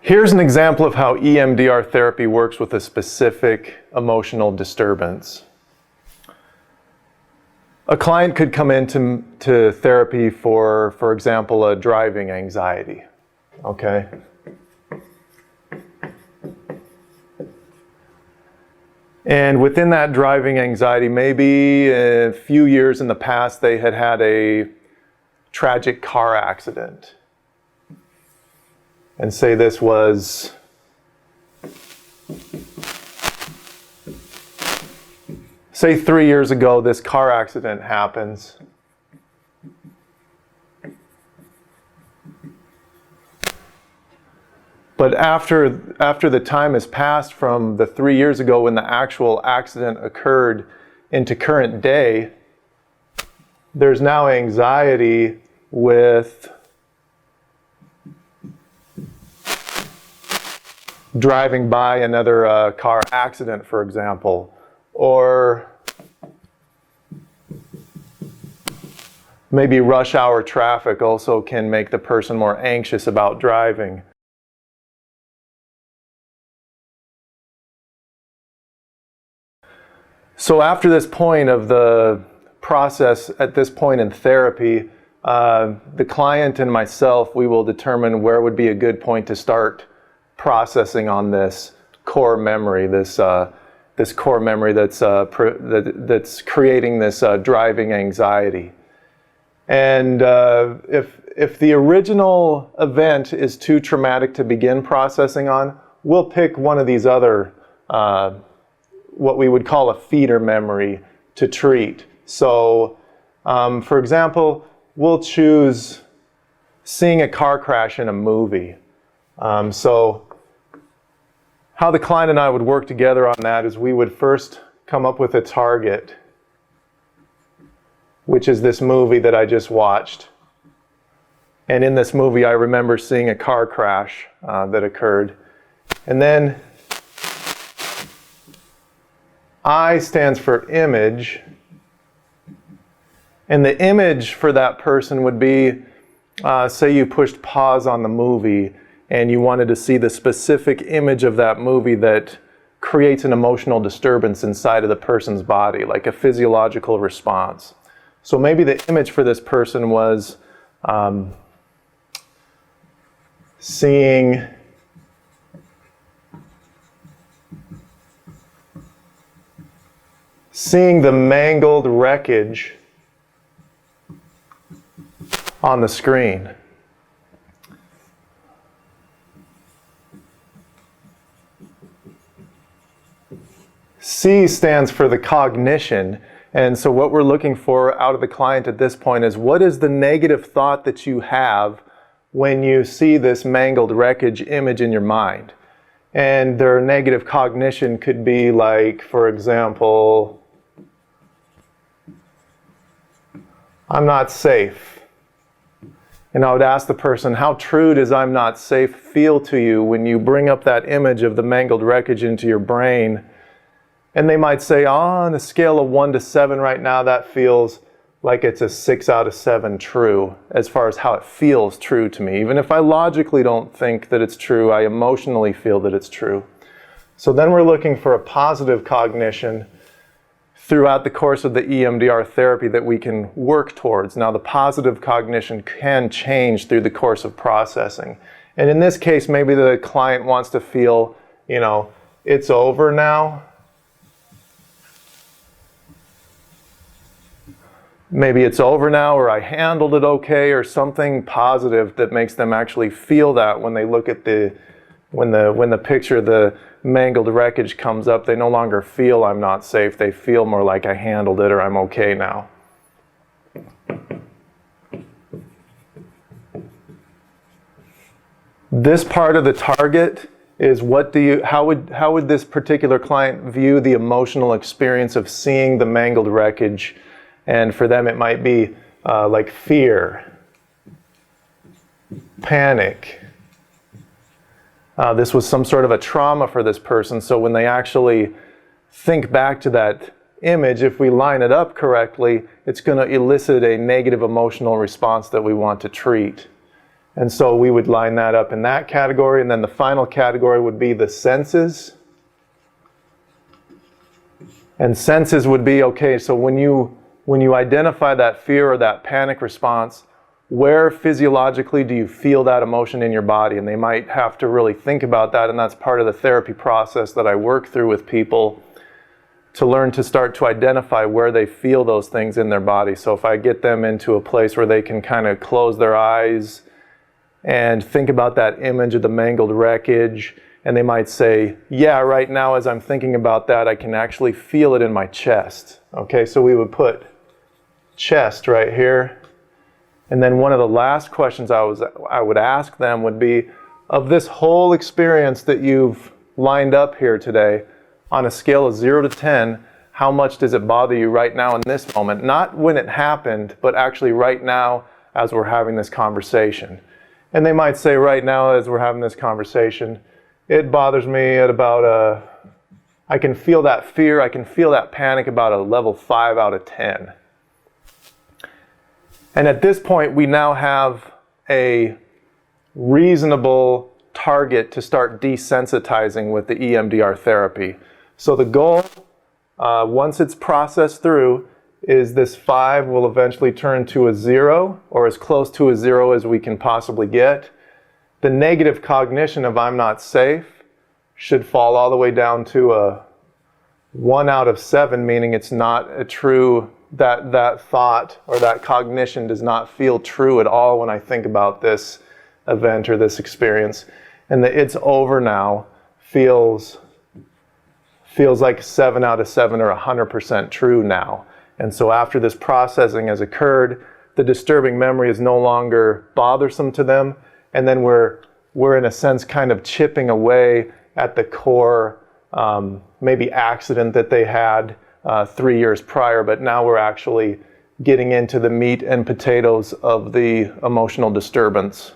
Here's an example of how EMDR therapy works with a specific emotional disturbance. A client could come into therapy for example, a driving anxiety, okay? And within that driving anxiety, maybe a few years in the past, they had had a tragic car accident. And say this was say 3 years ago, this car accident happens. But after the time has passed from the 3 years ago when the actual accident occurred into current day, there's now anxiety with driving by another car accident, for example, or maybe rush hour traffic also can make the person more anxious about driving. So after this point of the process, at this point in therapy, the client and myself, we will determine where would be a good point to start processing on this core memory, this core memory that's creating this driving anxiety. And if the original event is too traumatic to begin processing on, we'll pick one of these other what we would call a feeder memory to treat. So, for example, we'll choose seeing a car crash in a movie. So how the client and I would work together on that is we would first come up with a target, which is this movie that I just watched. And in this movie, I remember seeing a car crash that occurred. And then I stands for image. And the image for that person would be, say you pushed pause on the movie and you wanted to see the specific image of that movie that creates an emotional disturbance inside of the person's body, like a physiological response. So maybe the image for this person was seeing the mangled wreckage on the screen. C stands for the cognition. And so what we're looking for out of the client at this point is, what is the negative thought that you have when you see this mangled wreckage image in your mind? And their negative cognition could be like, for example, I'm not safe. And I would ask the person, how true does I'm not safe feel to you when you bring up that image of the mangled wreckage into your brain? And they might say, on a scale of 1 to 7 right now, that feels like it's a 6 out of 7 true, as far as how it feels true to me. Even if I logically don't think that it's true, I emotionally feel that it's true. So then we're looking for a positive cognition throughout the course of the EMDR therapy that we can work towards. Now, the positive cognition can change through the course of processing. And in this case, maybe the client wants to feel, it's over now. Maybe it's over now, or I handled it okay, or something positive that makes them actually feel that when they look at when the picture of the mangled wreckage comes up, they no longer feel I'm not safe. They feel more like I handled it, or I'm okay now. This part of the target is how would this particular client view the emotional experience of seeing the mangled wreckage? And for them, it might be like fear, panic. This was some sort of a trauma for this person. So when they actually think back to that image, if we line it up correctly, it's going to elicit a negative emotional response that we want to treat. And so we would line that up in that category. And then the final category would be the senses. And senses would be, okay, so when you identify that fear or that panic response, where physiologically do you feel that emotion in your body? And they might have to really think about that, and that's part of the therapy process that I work through with people, to learn to start to identify where they feel those things in their body. So if I get them into a place where they can kind of close their eyes and think about that image of the mangled wreckage, and they might say, yeah, right now as I'm thinking about that, I can actually feel it in my chest. Okay, so we would put chest right here. And then one of the last questions I would ask them would be, of this whole experience that you've lined up here today, on a scale of 0 to 10, how much does it bother you right now in this moment? Not when it happened, but actually right now as we're having this conversation. And they might say, right now as we're having this conversation, it bothers me at about I can feel that fear, I can feel that panic about a level 5 out of 10. And at this point, we now have a reasonable target to start desensitizing with the EMDR therapy. So the goal, once it's processed through, is this 5 will eventually turn to a 0, or as close to a 0 as we can possibly get. The negative cognition of I'm not safe should fall all the way down to a 1 out of 7, meaning it's not a true, that thought or that cognition does not feel true at all when I think about this event or this experience. And the it's over now feels like 7 out of 7 or 100% true now. And so after this processing has occurred, the disturbing memory is no longer bothersome to them, and then we're in a sense kind of chipping away at the core maybe accident that they had 3 years prior, but now we're actually getting into the meat and potatoes of the emotional disturbance.